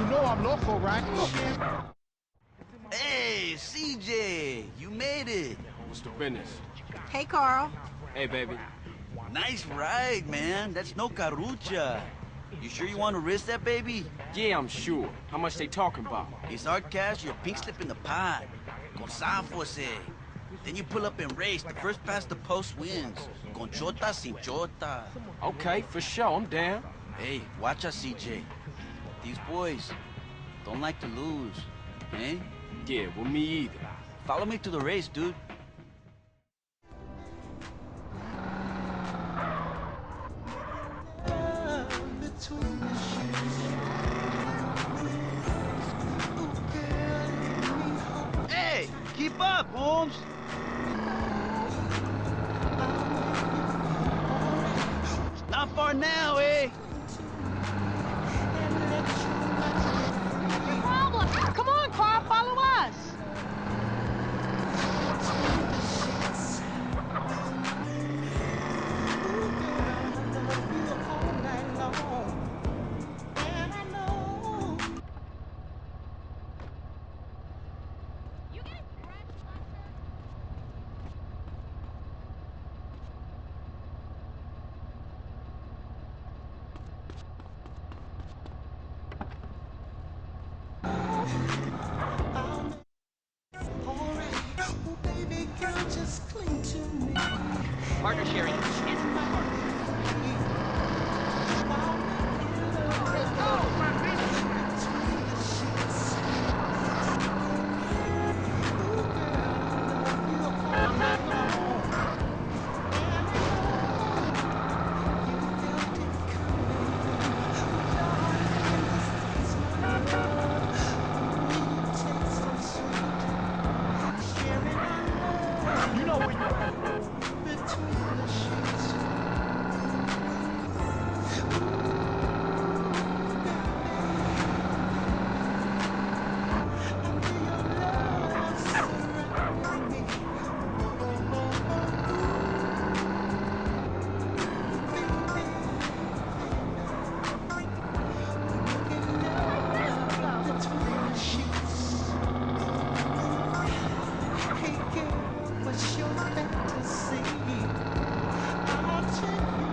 You know I'm local, right? Hey, CJ, you made it. What's the business? Hey, Carl. Hey, baby. Nice ride, man. That's no carucha. You sure you want to risk that, baby? Yeah, I'm sure. How much they talking about? It's hard cash, your pink slip in the pot. Con Sanfose. Then you pull up and race. The first past the post wins. Con chota sin chota. Okay, for sure. I'm down. Hey, watch us, CJ. These boys don't like to lose, eh? Yeah, well, me either. Follow me to the race, dude. Hey, keep up, Holmes. Not far now, eh? Problem. Come on, Carl, follow us. Partner sharing. You know what? What's your fantasy? I'll take you.